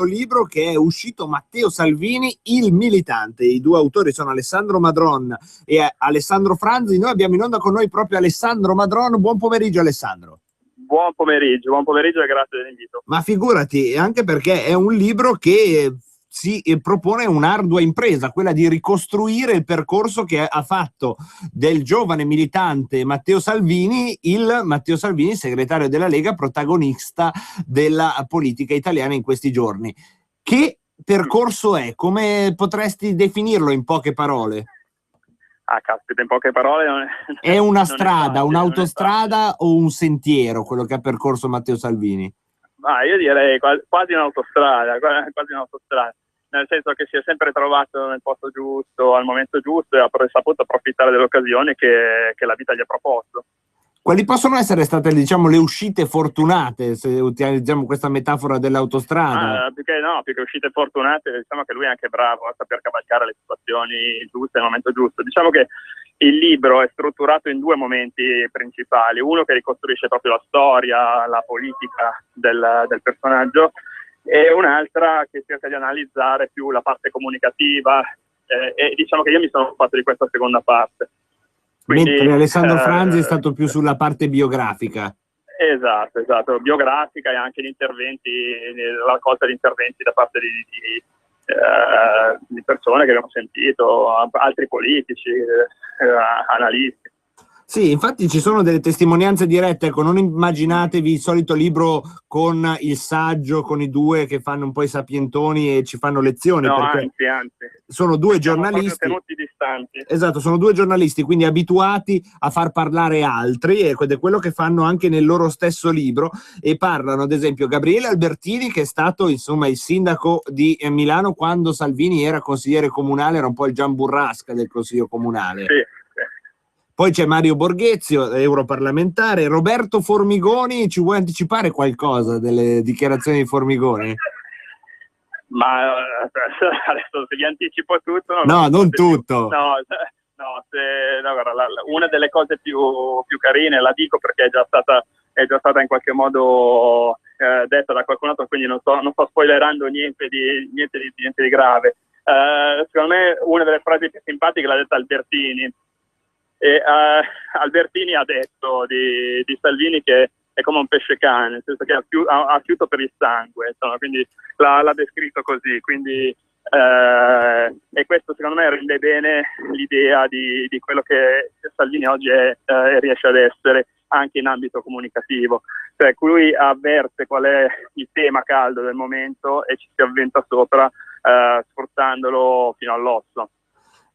libro che è uscito, Matteo Salvini, il militante. I due autori sono Alessandro Madron e Alessandro Franzi. Noi abbiamo in onda con noi proprio Alessandro Madron. Buon pomeriggio, Alessandro. Buon pomeriggio e grazie dell'invito. Ma figurati, anche perché è un libro che si propone un'ardua impresa, quella di ricostruire il percorso che ha fatto del giovane militante Matteo Salvini, il Matteo Salvini, segretario della Lega, protagonista della politica italiana in questi giorni. Che percorso è? Come potresti definirlo in poche parole? Caspita, in poche parole è una strada, un'autostrada o un sentiero quello che ha percorso Matteo Salvini? Io direi quasi un'autostrada, nel senso che si è sempre trovato nel posto giusto, al momento giusto, e ha saputo approfittare delle occasioni che la vita gli ha proposto. Quali possono essere state, diciamo, le uscite fortunate, se utilizziamo questa metafora dell'autostrada? Più che uscite fortunate, diciamo che lui è anche bravo a saper cavalcare le situazioni giuste nel momento giusto. Diciamo che il libro è strutturato in due momenti principali, uno che ricostruisce proprio la storia, la politica del personaggio, e un'altra che cerca di analizzare più la parte comunicativa, e diciamo che io mi sono occupato di questa seconda parte. Quindi, mentre Alessandro Franzi è stato più sulla parte biografica. Esatto, biografica, e anche gli interventi, la raccolta di interventi da parte di persone che abbiamo sentito, altri politici, analisti. Sì, infatti ci sono delle testimonianze dirette, ecco, non immaginatevi il solito libro con il saggio, con i due che fanno un po' i sapientoni e ci fanno lezioni. No, perché anzi. Sono due giornalisti. Tenuti distanti. Esatto, sono due giornalisti, quindi abituati a far parlare altri, ed è quello che fanno anche nel loro stesso libro, e parlano ad esempio Gabriele Albertini, che è stato insomma il sindaco di Milano quando Salvini era consigliere comunale, era un po' il Gian Burrasca del consiglio comunale. Sì. Poi c'è Mario Borghezio, europarlamentare. Roberto Formigoni, ci vuoi anticipare qualcosa delle dichiarazioni di Formigoni? Ma adesso se vi anticipo tutto... Non tutto. Guarda, una delle cose più carine, la dico perché è già stata in qualche modo detta da qualcun altro, quindi non sto spoilerando niente di grave. Secondo me una delle frasi più simpatiche l'ha detta Albertini. E Albertini ha detto di Salvini che è come un pesce cane, nel senso che ha fiuto per il sangue, insomma, quindi l'ha descritto così, quindi e questo secondo me rende bene l'idea di quello che Salvini oggi è e riesce ad essere anche in ambito comunicativo, cioè lui avverte qual è il tema caldo del momento e ci si avventa sopra sfruttandolo fino all'osso.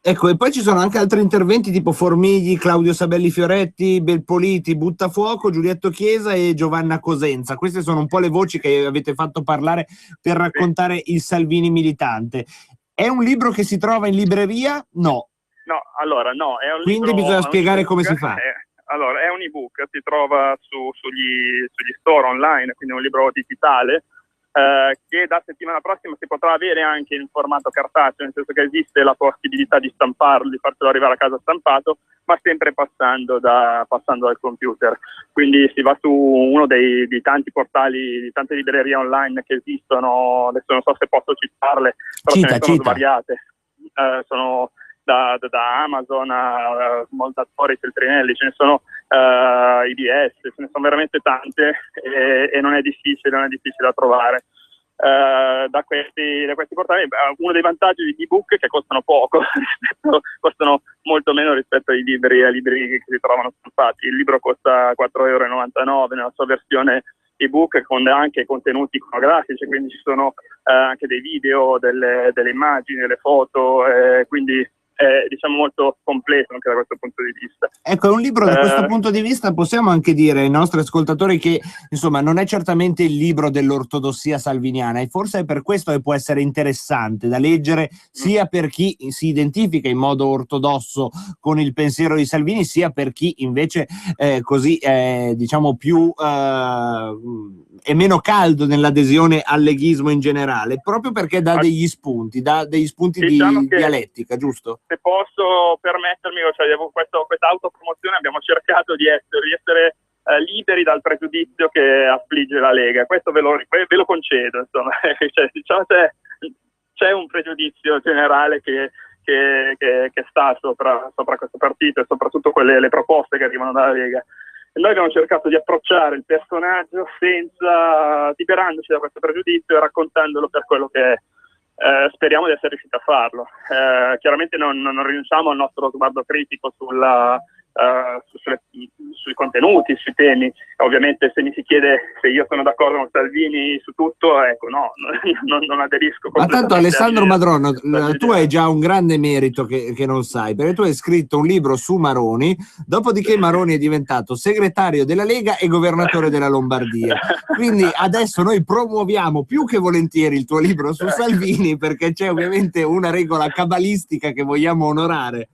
Ecco, e poi ci sono anche altri interventi tipo Formigli, Claudio Sabelli Fioretti, Belpoliti, Buttafuoco, Giulietto Chiesa e Giovanna Cosenza. Queste sono un po' le voci che avete fatto parlare per raccontare il Salvini militante. È un libro che si trova in libreria? No. Allora no, è un Quindi libro, bisogna spiegare come si fa. Allora, è un ebook, si trova sugli store online, quindi è un libro digitale, che da settimana prossima si potrà avere anche in formato cartaceo, nel senso che esiste la possibilità di stamparlo, di fartelo arrivare a casa stampato, ma sempre passando dal computer. Quindi si va su uno dei tanti portali, di tante librerie online che esistono, adesso non so se posso citarle, però ce ne sono svariate. Sono da Amazon a Mondadori, Feltrinelli, ce ne sono IBS, ce ne sono veramente tante, e non è difficile da trovare. Da questi portali, uno dei vantaggi di ebook è che costano poco, costano molto meno rispetto ai libri che si trovano stampati. Il libro costa 4,99 € nella sua versione ebook, con anche contenuti iconografici, quindi ci sono anche dei video, delle immagini, delle foto, quindi è diciamo molto completo anche da questo punto di vista. Ecco, è un libro da questo punto di vista, possiamo anche dire ai nostri ascoltatori che insomma non è certamente il libro dell'ortodossia salviniana, e forse è per questo che può essere interessante da leggere sia per chi si identifica in modo ortodosso con il pensiero di Salvini, sia per chi invece diciamo più è meno caldo nell'adesione al leghismo in generale, proprio perché dà degli spunti diciamo di dialettica, giusto? Se posso permettermi, cioè, questa autopromozione abbiamo cercato di essere liberi dal pregiudizio che affligge la Lega. Questo ve lo concedo, insomma. Cioè, diciamo, c'è un pregiudizio generale che sta sopra questo partito e soprattutto le proposte che arrivano dalla Lega. E noi abbiamo cercato di approcciare il personaggio liberandoci da questo pregiudizio e raccontandolo per quello che è. Speriamo di essere riusciti a farlo. Chiaramente non rinunciamo al nostro sguardo critico sui contenuti, sui temi. Ovviamente se mi si chiede se io sono d'accordo con Salvini su tutto, ecco, no, non aderisco. Ma tanto Alessandro Madrono, tu hai già un grande merito che non sai, perché tu hai scritto un libro su Maroni, dopodiché Maroni è diventato segretario della Lega e governatore della Lombardia. Quindi adesso noi promuoviamo più che volentieri il tuo libro su Salvini, perché c'è ovviamente una regola cabalistica che vogliamo onorare.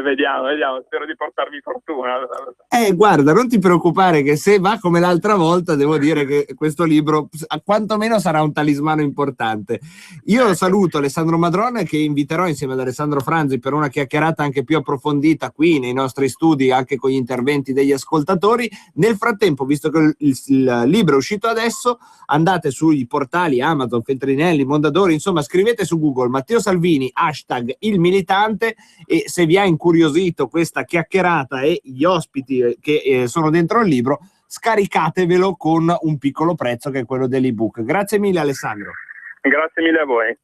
Vediamo, spero di portarvi fortuna. Guarda, non ti preoccupare che se va come l'altra volta, devo dire che questo libro quantomeno sarà un talismano importante. Io saluto Alessandro Madrone, che inviterò insieme ad Alessandro Franzi per una chiacchierata anche più approfondita qui nei nostri studi, anche con gli interventi degli ascoltatori. Nel frattempo, visto che il libro è uscito adesso, andate sui portali Amazon, Feltrinelli, Mondadori, insomma scrivete su Google Matteo Salvini, #ilmilitante, e se vi ha incuriosito questa chiacchierata e gli ospiti che sono dentro il libro, scaricatevelo con un piccolo prezzo che è quello dell'ebook. Grazie mille Alessandro. Grazie mille a voi.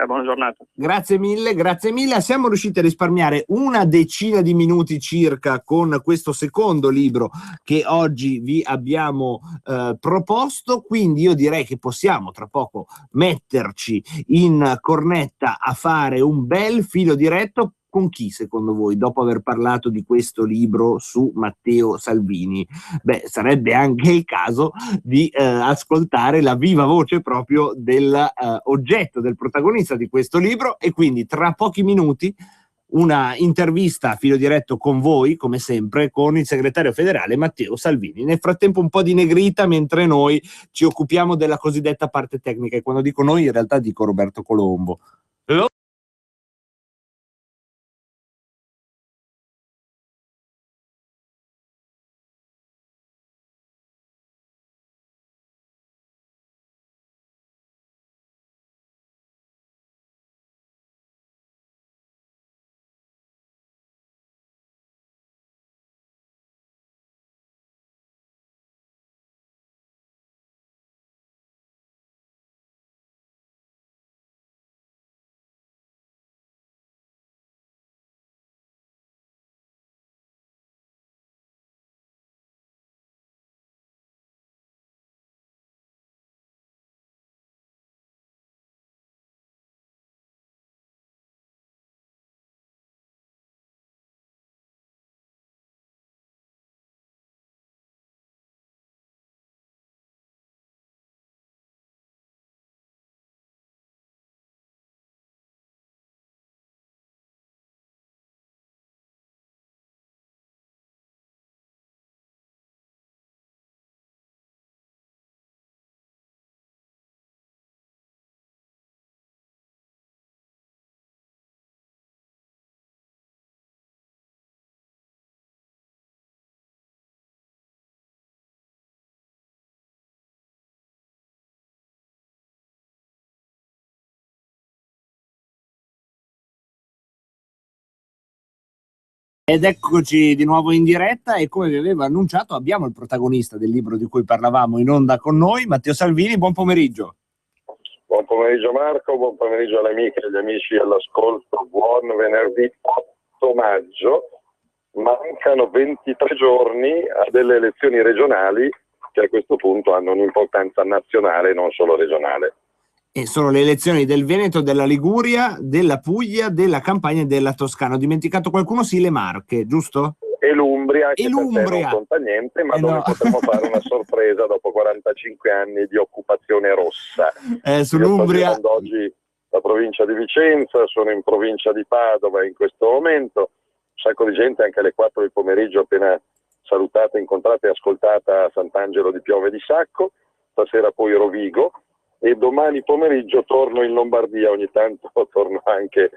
Buona giornata. Grazie mille. Siamo riusciti a risparmiare una decina di minuti circa con questo secondo libro che oggi vi abbiamo proposto, quindi io direi che possiamo tra poco metterci in cornetta a fare un bel filo diretto. Con chi secondo voi, dopo aver parlato di questo libro su Matteo Salvini? Sarebbe anche il caso di ascoltare la viva voce proprio dell'oggetto, del protagonista di questo libro, e quindi tra pochi minuti una intervista a filo diretto con voi, come sempre, con il segretario federale Matteo Salvini. Nel frattempo un po' di negrita mentre noi ci occupiamo della cosiddetta parte tecnica, e quando dico noi in realtà dico Roberto Colombo. Ed eccoci di nuovo in diretta, e come vi avevo annunciato abbiamo il protagonista del libro di cui parlavamo in onda con noi, Matteo Salvini. Buon pomeriggio. Buon pomeriggio Marco, buon pomeriggio alle amiche e agli amici all'ascolto. Buon venerdì 8 maggio. Mancano 23 giorni a delle elezioni regionali che a questo punto hanno un'importanza nazionale, non solo regionale. E sono le elezioni del Veneto, della Liguria, della Puglia, della Campania e della Toscana. Ho dimenticato qualcuno? Sì, le Marche, giusto? E l'Umbria, che per te non conta niente, ma dove potremmo fare una sorpresa dopo 45 anni di occupazione rossa. Sull'Umbria. Io sto oggi la provincia di Vicenza, sono in provincia di Padova in questo momento. Un sacco di gente anche alle 4 del pomeriggio appena salutata, incontrata e ascoltata a Sant'Angelo di Piove di Sacco. Stasera poi Rovigo. E domani pomeriggio torno in Lombardia, ogni tanto torno anche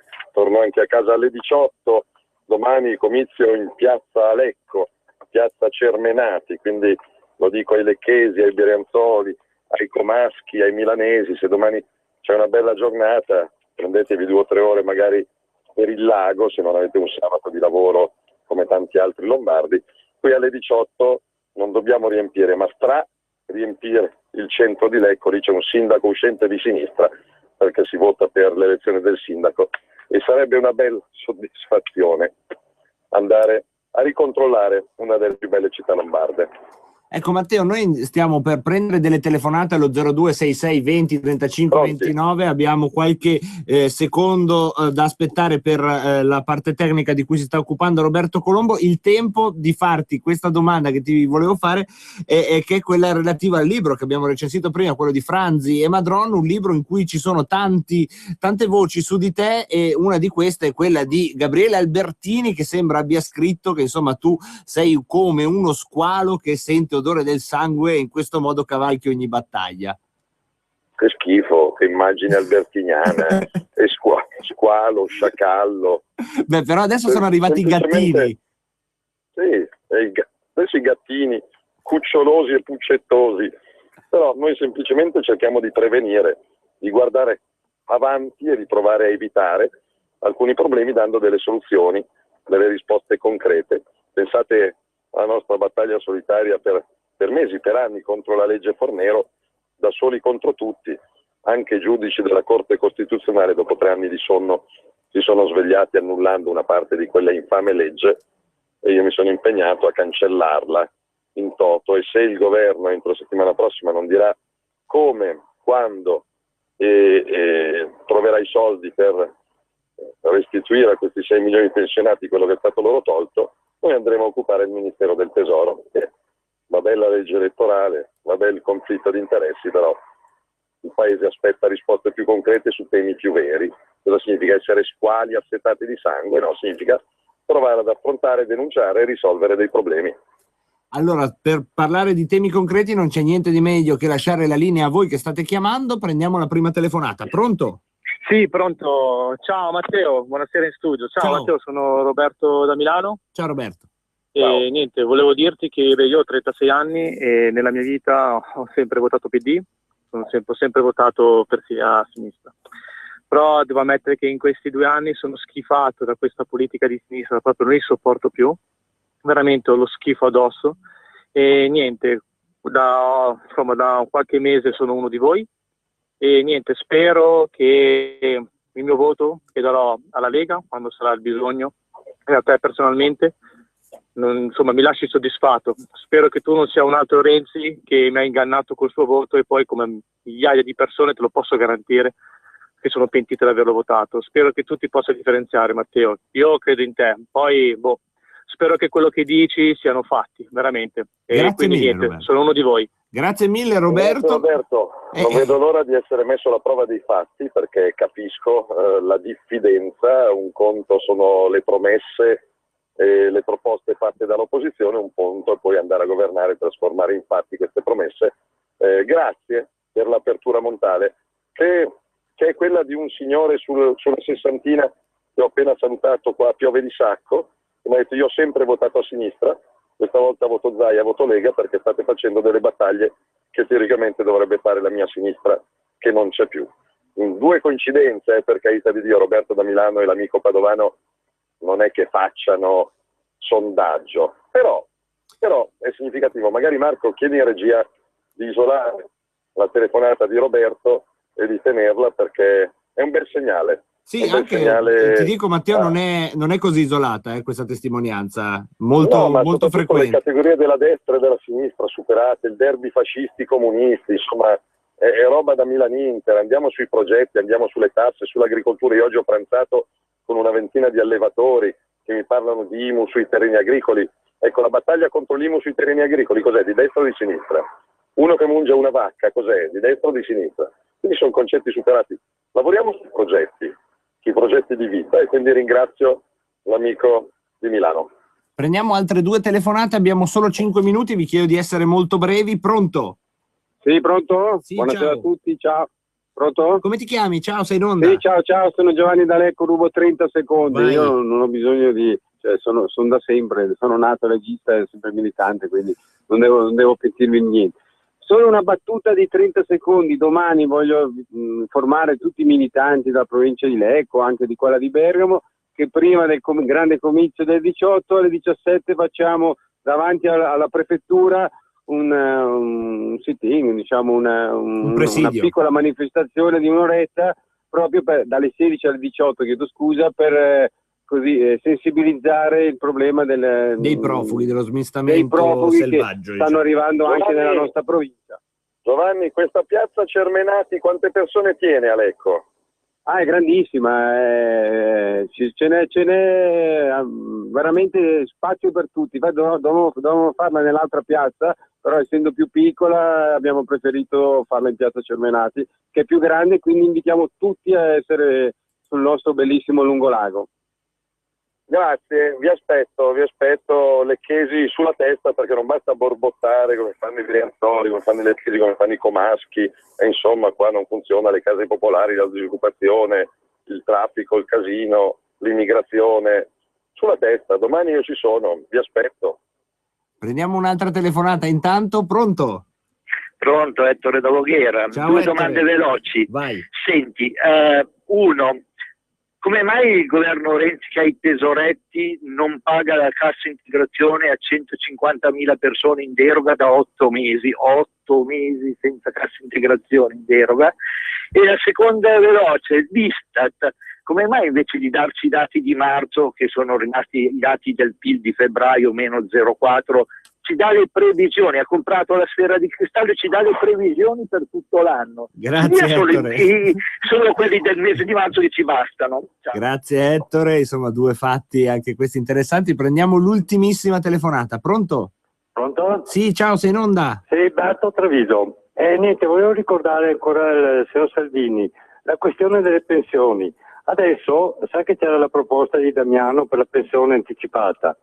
a casa alle 18, domani comizio in piazza Alecco, piazza Cermenati, quindi lo dico ai lecchesi, ai brianzoli, ai comaschi, ai milanesi, se domani c'è una bella giornata prendetevi 2 o 3 ore magari per il lago, se non avete un sabato di lavoro come tanti altri lombardi. Qui alle 18 non dobbiamo riempire, ma riempire il centro di Lecco. Lì c'è un sindaco uscente di sinistra, perché si vota per l'elezione del sindaco, e sarebbe una bella soddisfazione andare a ricontrollare una delle più belle città lombarde. Ecco Matteo, noi stiamo per prendere delle telefonate allo 0266 20 35 29, abbiamo qualche secondo da aspettare per la parte tecnica di cui si sta occupando Roberto Colombo. Il tempo di farti questa domanda che ti volevo fare è che è quella relativa al libro che abbiamo recensito prima, quello di Franzi e Madron, un libro in cui ci sono tante voci su di te, e una di queste è quella di Gabriele Albertini, che sembra abbia scritto che insomma tu sei come uno squalo che sente odore del sangue e in questo modo cavalchi ogni battaglia. Che schifo, che immagine albertiniana, e squalo, sciacallo. Beh, però adesso sono arrivati i gattini. Sì, adesso i gattini, cucciolosi e puccettosi. Però noi semplicemente cerchiamo di prevenire, di guardare avanti e di provare a evitare alcuni problemi dando delle soluzioni, delle risposte concrete. Pensate alla nostra battaglia solitaria per mesi, per anni contro la legge Fornero, da soli contro tutti. Anche i giudici della Corte Costituzionale dopo 3 anni di sonno si sono svegliati annullando una parte di quella infame legge, e io mi sono impegnato a cancellarla in toto, e se il governo entro la settimana prossima non dirà come, quando troverà i soldi per restituire a questi 6 milioni di pensionati quello che è stato loro tolto, noi andremo a occupare il Ministero del Tesoro. Va bella legge elettorale, va bel conflitto di interessi, però il Paese aspetta risposte più concrete su temi più veri. Cosa significa essere squali assetati di sangue? No, significa provare ad affrontare, denunciare e risolvere dei problemi. Allora, per parlare di temi concreti non c'è niente di meglio che lasciare la linea a voi che state chiamando. Prendiamo la prima telefonata. Pronto? Sì, pronto. Ciao Matteo, buonasera in studio. Ciao. Matteo, sono Roberto da Milano. Ciao Roberto. E niente, volevo dirti che io ho 36 anni e nella mia vita ho sempre votato PD, ho sempre votato a sinistra. Però devo ammettere che in questi 2 anni sono schifato da questa politica di sinistra, proprio non li sopporto più, veramente ho lo schifo addosso. E niente, da qualche mese sono uno di voi e niente, spero che il mio voto che darò alla Lega quando sarà il bisogno, e a te personalmente, mi lasci soddisfatto. Spero che tu non sia un altro Renzi che mi ha ingannato col suo voto, e poi come migliaia di persone te lo posso garantire che sono pentite di averlo votato. Spero che tu ti possa differenziare, Matteo. Io credo in te, poi spero che quello che dici siano fatti, veramente. Grazie quindi mille, niente, Roberto. sono uno di voi. Grazie mille Roberto. Non vedo l'ora di essere messo alla prova dei fatti, perché capisco la diffidenza. Un conto sono le promesse e le proposte fatte dall'opposizione, un punto è poi andare a governare e trasformare in fatti queste promesse. Grazie per l'apertura mentale, che è quella di un signore sulla sessantina che ho appena salutato qua a Piove di Sacco, che mi ha detto: io ho sempre votato a sinistra, questa volta voto Zaia, voto Lega, perché state facendo delle battaglie che teoricamente dovrebbe fare la mia sinistra, che non c'è più. 2 coincidenze, per carità di Dio. Roberto da Milano e l'amico padovano non è che facciano sondaggio, però è significativo. Magari Marco, chiedi in regia di isolare la telefonata di Roberto e di tenerla, perché è un bel segnale. Sì, anche ti dico Matteo, non è così isolata questa testimonianza, molto frequente. Le categorie della destra e della sinistra superate, il derby fascisti comunisti, insomma è roba da Milan-Inter. Andiamo sui progetti, andiamo sulle tasse, sull'agricoltura. Io oggi ho pranzato con una ventina di allevatori che mi parlano di IMU sui terreni agricoli. Ecco, la battaglia contro l'IMU sui terreni agricoli cos'è? Di destra o di sinistra? Uno che munge una vacca, cos'è? Di destra o di sinistra? Quindi sono concetti superati. Lavoriamo sui progetti di vita, e quindi ringrazio l'amico di Milano. Prendiamo altre 2 telefonate, abbiamo solo 5 minuti, vi chiedo di essere molto brevi. Pronto? Sì, pronto? Sì, buonasera ciao. a tutti, ciao. Pronto? Come ti chiami? Ciao, sei in onda? Sì, ciao, sono Giovanni da Lecco, rubo 30 secondi. Vai. Io non ho bisogno di cioè sono da sempre, sono nato leghista e sempre militante, quindi non devo pentirmi di niente. Solo una battuta di 30 secondi, domani voglio informare tutti i militanti della provincia di Lecco, anche di quella di Bergamo, che prima del grande comizio del 18 alle 17 facciamo davanti alla prefettura un sit-in, diciamo una piccola manifestazione di un'oretta, proprio dalle 16 alle 18, chiedo scusa, per così sensibilizzare il problema dei profughi, dello smistamento selvaggio che stanno arrivando anche nella nostra provincia. Giovanni, questa piazza Cermenati quante persone tiene a Lecco? È grandissima, ce n'è veramente spazio per tutti. Dovevamo farla nell'altra piazza, però essendo più piccola abbiamo preferito farla in piazza Cermenati, che è più grande, quindi invitiamo tutti a essere sul nostro bellissimo lungolago. Grazie, vi aspetto lecchesi sulla testa, perché non basta borbottare come fanno i Brianzoli, come fanno i lecchesi, come fanno i comaschi, e insomma qua non funziona, le case popolari, la disoccupazione, il traffico, il casino, l'immigrazione. Sulla testa, domani io ci sono, vi aspetto. Prendiamo un'altra telefonata intanto, pronto? Pronto, Ettore da Voghera. Ciao, Due Ettore. domande veloci. Vai. Senti, uno, come mai il governo Renzi, che ha i tesoretti, non paga la cassa integrazione a 150.000 persone in deroga da 8 mesi? 8 mesi senza cassa integrazione in deroga. E la seconda veloce, l'Istat, come mai invece di darci i dati di marzo, che sono rimasti i dati del PIL di febbraio meno 0,4, ci dà le previsioni, ha comprato la sfera di cristallo e ci dà le previsioni per tutto l'anno. Grazie, Ettore. Sono quelli del mese di marzo che ci bastano. Ciao. Grazie Ettore, insomma due fatti anche questi interessanti. Prendiamo l'ultimissima telefonata, pronto? Pronto? Sì, ciao, sei in onda. Sì, Berto Treviso. Niente, volevo ricordare ancora il signor Salvini, la questione delle pensioni. Adesso, sa che c'era la proposta di Damiano per la pensione anticipata.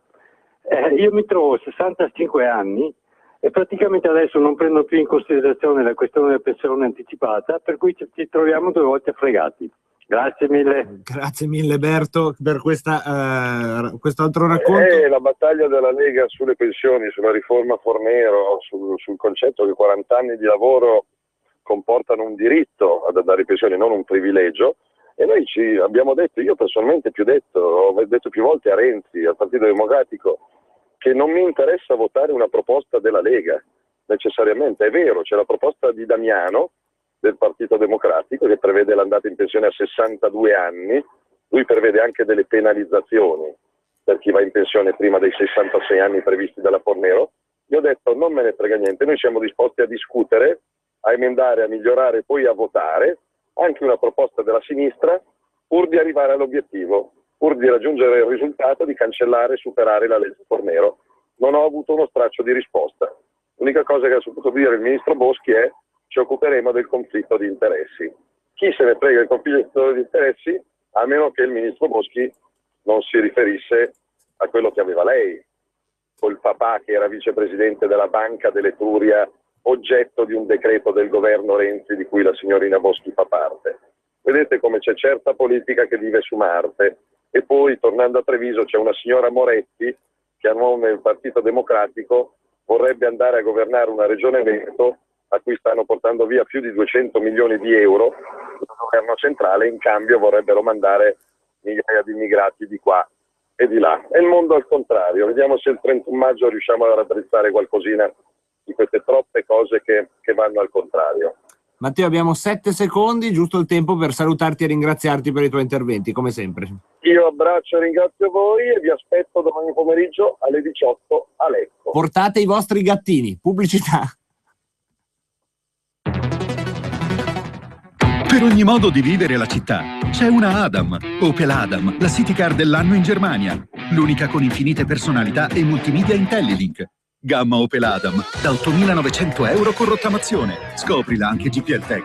Io mi trovo a 65 anni e praticamente adesso non prendo più in considerazione la questione della pensione anticipata, per cui ci troviamo 2 volte fregati. Grazie mille. Grazie mille Berto per quest'altro racconto. La battaglia della Lega sulle pensioni, sulla riforma Fornero, sul concetto che 40 anni di lavoro comportano un diritto ad andare in pensione, non un privilegio. E noi ci abbiamo detto, io personalmente ho detto più volte a Renzi, al Partito Democratico, che non mi interessa votare una proposta della Lega, necessariamente. È vero, c'è la proposta di Damiano, del Partito Democratico, che prevede l'andata in pensione a 62 anni, lui prevede anche delle penalizzazioni per chi va in pensione prima dei 66 anni previsti dalla Fornero. Io ho detto, non me ne frega niente, noi siamo disposti a discutere, a emendare, a migliorare, poi a votare, anche una proposta della sinistra, pur di arrivare all'obiettivo, pur di raggiungere il risultato di cancellare e superare la legge Fornero. Non ho avuto uno straccio di risposta. L'unica cosa che ha saputo dire il ministro Boschi è: ci occuperemo del conflitto di interessi. Chi se ne frega del conflitto di interessi, a meno che il ministro Boschi non si riferisse a quello che aveva lei, col papà che era vicepresidente della Banca dell'Etruria, oggetto di un decreto del governo Renzi di cui la signorina Boschi fa parte. Vedete come c'è certa politica che vive su Marte. E poi, tornando a Treviso, c'è una signora Moretti che a nome del Partito Democratico vorrebbe andare a governare una regione Veneto a cui stanno portando via più di 200 milioni di euro il governo centrale, in cambio vorrebbero mandare migliaia di immigrati di qua e di là. È il mondo al contrario. Vediamo se il 31 maggio riusciamo a raddrizzare qualcosina di queste troppe cose che vanno al contrario. Matteo, abbiamo 7 secondi, giusto il tempo per salutarti e ringraziarti per i tuoi interventi, come sempre. Io abbraccio e ringrazio voi e vi aspetto domani pomeriggio alle 18 a Lecco. Portate i vostri gattini, pubblicità. Per ogni modo di vivere la città c'è una Adam. Opel Adam, la city car dell'anno in Germania. L'unica con infinite personalità e multimedia IntelliLink. Gamma Opel Adam, da 8.900 euro con rottamazione. Scoprila anche GPL Tech.